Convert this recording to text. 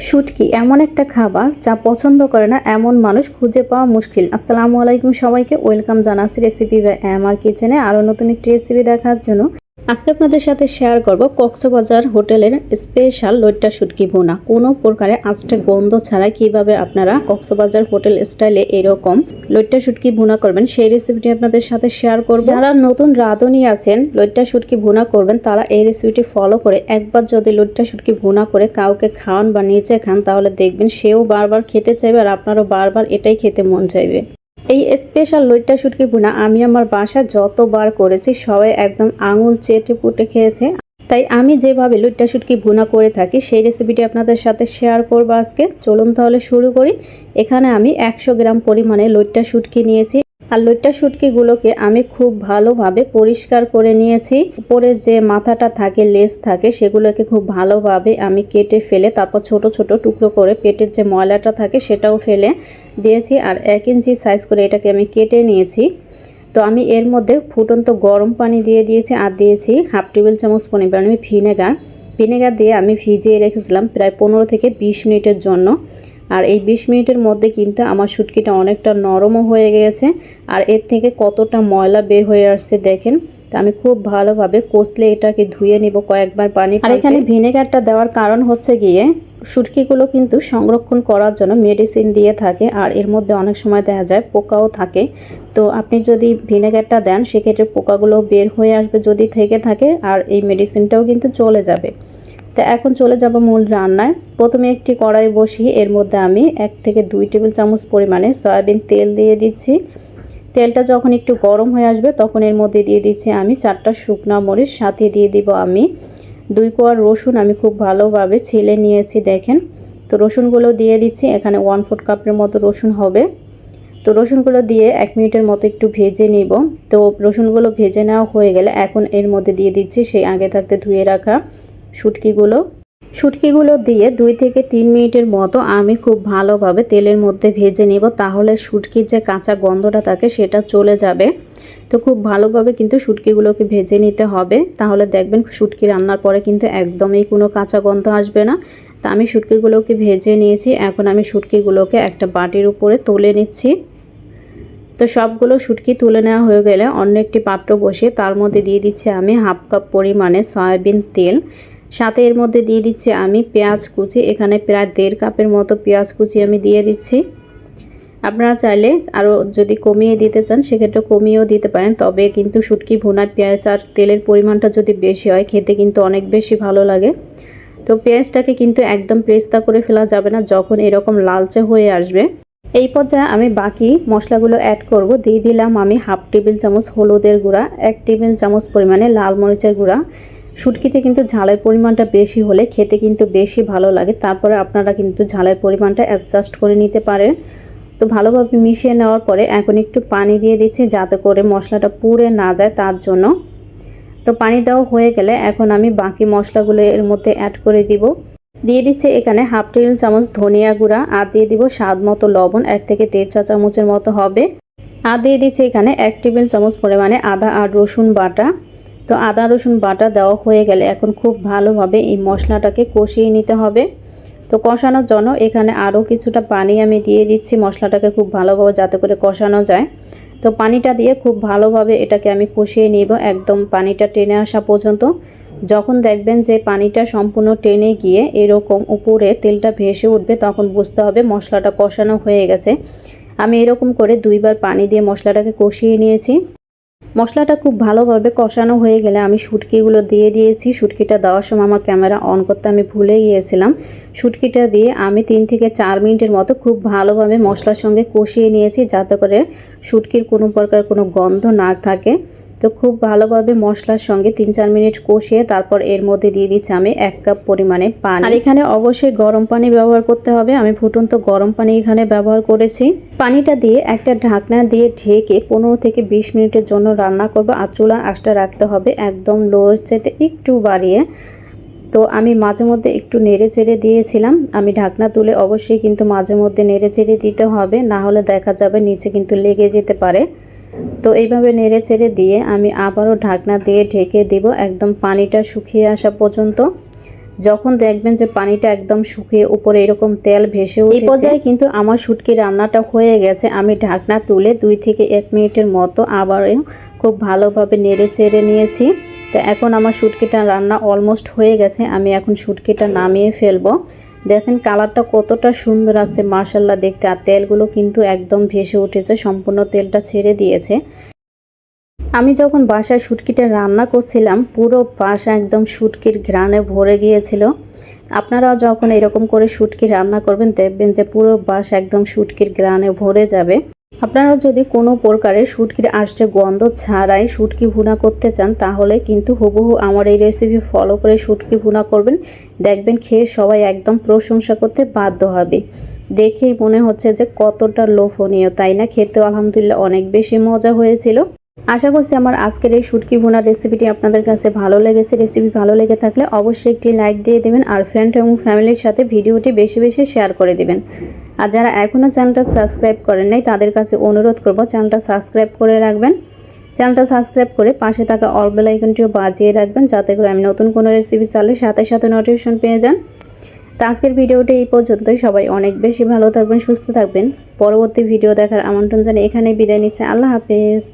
শুটকি এমন একটা খাবার যা পছন্দ করে না এমন মানুষ খুঁজে পাওয়া মুশকিল। আসসালামু আলাইকুম সবাইকে, ওয়েলকাম জানাচ্ছি রেসিপি বাই আমার কিচেনে আরও নতুন একটি রেসিপি দেখার জন্য। আজকে আপনাদের সাথে শেয়ার করব কক্সবাজার হোটেলের স্পেশাল লইট্টা শুটকি ভুনা। কোনো প্রকারে আঁচটা গন্ধ ছাড়াই কিভাবে আপনারা কক্সবাজার হোটেল স্টাইলে এরকম লইট্টা শুটকি ভুনা করবেন সেই রেসিপিটি আপনাদের সাথে শেয়ার করব। যারা নতুন রাঁধুনি আছেন লইট্টা শুটকি ভুনা করবেন তারা এই রেসিপিটি ফলো করে একবার যদি লইট্টা শুটকি ভুনা করে কাউকে খাওয়ান বা নিজে খান তাহলে দেখবেন সেও বারবার খেতে চাইবে আর আপনারও বারবার এটাই খেতে মন চাইবে। এই স্পেশাল লইট্টা শুটকি ভুনা আমি আমার বাসায় যতবার করেছি সবাই একদম আঙুল চেটে পুটে খেয়েছে। তাই আমি যেভাবে লইট্টা শুটকি ভুনা করে থাকি সেই রেসিপিটি আপনাদের সাথে শেয়ার করব আজকে। চলুন তাহলে শুরু করি। এখানে আমি 100 গ্রাম পরিমাণে লইট্টা শুটকি নিয়েছি আর লইট্টা শুটকিগুলোকে আমি খুব ভালোভাবে পরিষ্কার করে নিয়েছি। উপরে যে মাথাটা থাকে, লেজ থাকে, সেগুলোকে খুব ভালোভাবে আমি কেটে ফেলে তারপর ছোট ছোট টুকরো করে পেটের যে ময়লাটা থাকে সেটাও ফেলে দিয়েছি আর 1 ইঞ্চি সাইজ করে এটাকে আমি কেটে নিয়েছি। তো আমি এর মধ্যে ফুটন্ত গরম পানি দিয়ে দিয়েছি আর দিয়েছি হাফ টেবিল চামচ পরিমাণে ভিনেগার দিয়ে আমি ভিজিয়ে রেখেছিলাম প্রায় 15 থেকে 20 মিনিটের জন্য। আর এই 20 মিনিটের মধ্যে কিন্তু আমার শুটকিটা অনেকটা নরমও হয়ে গেছে আর এর থেকে কতটা ময়লা বের হয়ে আসছে দেখেন। তো আমি খুব ভালোভাবে কষলে এটাকে ধুয়ে নিব কয়েকবার পানি। আর এখানে ভিনেগারটা দেওয়ার কারণ হচ্ছে গিয়ে শুটকিগুলো কিন্তু সংরক্ষণ করার জন্য মেডিসিন দিয়ে থাকে আর এর মধ্যে অনেক সময় দেখা যায় পোকাও থাকে। তো আপনি যদি ভিনেগারটা দেন সেক্ষেত্রে পোকাগুলো বের হয়ে আসবে যদি থেকে থাকে আর এই মেডিসিনটাও কিন্তু চলে যাবে। তো এখন চলে যাব মূল রান্নায়। প্রথমে একটি কড়াই বসিয়ে এর মধ্যে আমি 1 থেকে 2 টেবিল চামচ পরিমাণে সয়াবিন তেল দিয়ে দিচ্ছি। তেলটা যখন একটু গরম হয়ে আসবে তখন এর মধ্যে দিয়ে দিচ্ছি আমি 4টা শুকনো মরিচ, সাথে দিয়ে দিব আমি 2 কোয়া রসুন আমি খুব ভালোভাবে ছিলে নিয়েছি দেখেন। তো রসুনগুলো দিয়ে দিচ্ছি, এখানে 1/4 কাপের মতো রসুন হবে। তো রসুনগুলো দিয়ে 1 মিনিটের মতো একটু ভেজে নিব। তো রসুনগুলো ভেজে নেওয়া হয়ে গেলে এখন এর মধ্যে দিয়ে দিচ্ছি সেই আগে থাকতে ধুয়ে রাখা শুটকিগুলো দিয়ে 2 থেকে 3 মিনিটের মতো আমি খুব ভালোভাবে তেলের মধ্যে ভেজে নিব, তাহলে শুটকির যে কাঁচা গন্ধটা থাকে সেটা চলে যাবে। তো খুব ভালোভাবে কিন্তু শুটকিগুলোকে ভেজে নিতে হবে, তাহলে দেখবেন শুটকি রান্নার পরে কিন্তু একদমই কোনো কাঁচা গন্ধ আসবে না। তা আমি শুটকিগুলোকে ভেজে নিয়েছি, এখন আমি শুটকিগুলোকে একটা বাটির উপরে তুলে নিচ্ছি। তো সবগুলো শুটকি তুলে নেওয়া হয়ে গেলে অন্য একটি পাত্র বসিয়ে তার মধ্যে দিয়ে দিচ্ছি আমি হাফ কাপ পরিমাণে সয়াবিন তেল, সাথে এর মধ্যে দিয়ে দিচ্ছি আমি পেঁয়াজ কুচি, এখানে প্রায় 1.5 কাপের মতো পেঁয়াজ কুচি আমি দিয়ে দিচ্ছি। আপনারা চাইলে আরও যদি কমিয়ে দিতে চান সেক্ষেত্রে কমিয়েও দিতে পারেন, তবে কিন্তু শুটকি ভুনায় পেঁয়াজ আর তেলের পরিমাণটা যদি বেশি হয় খেতে কিন্তু অনেক বেশি ভালো লাগে। তো পেঁয়াজটাকে কিন্তু একদম পেস্তা করে ফেলা যাবে না, যখন এরকম লালচে হয়ে আসবে এই পর্যায়ে আমি বাকি মশলাগুলো অ্যাড করব। দিয়ে দিলাম আমি হাফ টেবিল চামচ হলুদের গুঁড়া, 1 টেবিল চামচ পরিমাণে লাল মরিচের গুঁড়া। শুটকিতে কিন্তু ঝালের পরিমাণটা বেশি হলে খেতে কিন্তু বেশি ভালো লাগে, তারপরে আপনারা কিন্তু ঝালের পরিমাণটা অ্যাডজাস্ট করে নিতে পারেন। তো ভালোভাবে মিশিয়ে নেওয়ার পরে এখন একটু পানি দিয়ে দিচ্ছি যাতে করে মশলাটা পুড়ে না যায় তার জন্য। তো পানি দেওয়া হয়ে গেলে এখন আমি বাকি মশলাগুলো এর মধ্যে অ্যাড করে দিয়ে দিচ্ছে এখানে হাফ টেবিল চামচ ধনিয়া গুঁড়া আর দিয়ে দিব স্বাদ মতো লবণ, 1 থেকে 1.5 চা চামচের মতো হবে। আর দিয়ে দিচ্ছে এখানে 1 টেবিল চামচ পরিমাণে আদা আর রসুন বাটা। তো আদা রসুন বাটা দেওয়া হয়ে গেলে এখন খুব ভালোভাবে এই মশলাটাকে কষিয়ে নিতে হবে। তো কষানোর জন্য এখানে আরও কিছুটা পানি আমি দিয়ে দিচ্ছি মশলাটাকে খুব ভালোভাবে যাতে করে কষানো যায়। তো পানিটা দিয়ে খুব ভালোভাবে এটাকে আমি কষিয়ে নিব একদম পানিটা টেনে আসা পর্যন্ত। যখন দেখবেন যে পানিটা সম্পূর্ণ টেনে গিয়ে এরকম উপরে তেলটা ভেসে উঠবে তখন বুঝতে হবে মশলাটা কষানো হয়ে গেছে। আমি এরকম করে 2 বার পানি দিয়ে মশলাটাকে কষিয়ে নিয়েছি। মশলাটা খুব ভালোভাবে কষানো হয়ে গেলে আমি শুটকিগুলো দিয়ে দিয়েছি। শুটকিটা দেওয়ার সময় আমার ক্যামেরা অন করতে আমি ভুলে গিয়েছিলাম। শুটকিটা দিয়ে আমি 3 থেকে 4 মিনিটের মতো খুব ভালোভাবে মশলার সঙ্গে কষিয়ে নিয়েছি যাতে করে শুটকির কোনো প্রকার কোনো গন্ধ না থাকে। তো খুব ভালোভাবে মশলার সঙ্গে 3-4 মিনিট কষিয়ে তারপর এর মধ্যে দিয়ে দিচ্ছি আমি 1 কাপ পরিমাণে পানি। আর এখানে অবশ্যই গরম পানি ব্যবহার করতে হবে, আমি ফুটন্ত গরম পানি এখানে ব্যবহার করেছি। পানিটা দিয়ে একটা ঢাকনা দিয়ে ঢেকে 15 থেকে 20 মিনিটের জন্য রান্না করব আর চুলার আঁচটা রাখতে হবে একদম লোর চাইতে একটু বাড়িয়ে। তো আমি মাঝে মধ্যে একটু নেড়ে চেড়ে দিয়েছিলাম, আমি ঢাকনা তুলে অবশ্যই কিন্তু মাঝে মধ্যে নেড়ে চেড়ে দিতে হবে, না হলে দেখা যাবে নিচে কিন্তু লেগে যেতে পারে। তো এইভাবে নেড়ে চেড়ে দিয়ে আমি আবারও ঢাকনা দিয়ে ঢেকে দেব একদম পানিটা শুকিয়ে আসা পর্যন্ত। যখন দেখবেন যে পানিটা একদম শুকিয়ে উপরে এরকম তেল ভেসে উঠেছে, এই পর্যায়ে কিন্তু আমার শুটকি রান্নাটা হয়ে গেছে। আমি ঢাকনা তুলে 2 থেকে 1 মিনিটের মতো আবারও খুব ভালোভাবে নেড়ে চেড়ে নিয়েছি। তো এখন আমার শুটকিটা রান্না অলমোস্ট হয়ে গেছে। আমি এখন শুটকিটা নামিয়ে ফেলবো। দেখেন কালারটা কতটা সুন্দর আসছে মাশাআল্লাহ দেখতে, আর তেলগুলো কিন্তু একদম ভেসে উঠেছে, সম্পূর্ণ তেলটা ছেড়ে দিয়েছে। আমি যখন বাসায় শুটকিটা রান্না করছিলাম পুরো বাসা একদম শুটকির ঘ্রাণে ভরে গিয়েছিল। আপনারাও যখন এরকম করে শুটকি রান্না করবেন দেখবেন যে পুরো বাসা একদম শুটকির ঘ্রাণে ভরে যাবে। আপনারাও যদি কোনো প্রকারে শুটকির আঁশটে গন্ধ ছাড়াই শুটকি ভুনা করতে চান তাহলে কিন্তু হুবহু আমার এই রেসিপি ফলো করে শুটকি ভুনা করবেন, দেখবেন খেয়ে সবাই একদম প্রশংসা করতে বাধ্য হবে। দেখেই মনে হচ্ছে যে কতটা লোভনীয়, তাই না? খেতেও আলহামদুলিল্লাহ অনেক বেশি মজা হয়েছিল। আশা করছি আমার আজকের এই শুটকি ভুনার রেসিপিটি আপনাদের কাছে ভালো লেগেছে। রেসিপি ভালো লেগে থাকলে অবশ্যই একটি লাইক দিয়ে দেবেন, আর ফ্রেন্ড এবং ফ্যামিলির সাথে ভিডিওটি বেশি বেশি শেয়ার করে দিবেন। আর যারা এখনও চ্যানেলটা সাবস্ক্রাইব করেন নাই তাদের কাছে অনুরোধ করব চ্যানেলটা সাবস্ক্রাইব করে রাখবেন। চ্যানেলটা সাবস্ক্রাইব করে পাশে থাকা অল বেল আইকনটিও বাজিয়ে রাখবেন, যাতে করে আমি নতুন কোনো রেসিপি চাইলে সাথে সাথে নোটিফিকেশন পেয়ে যান। তো আজকের ভিডিওটি এই পর্যন্তই। সবাই অনেক বেশি ভালো থাকবেন, সুস্থ থাকবেন। পরবর্তী ভিডিও দেখার আমন্ত্রণ জানিয়ে এখানেই বিদায় নিচ্ছি। আল্লাহ হাফেজ।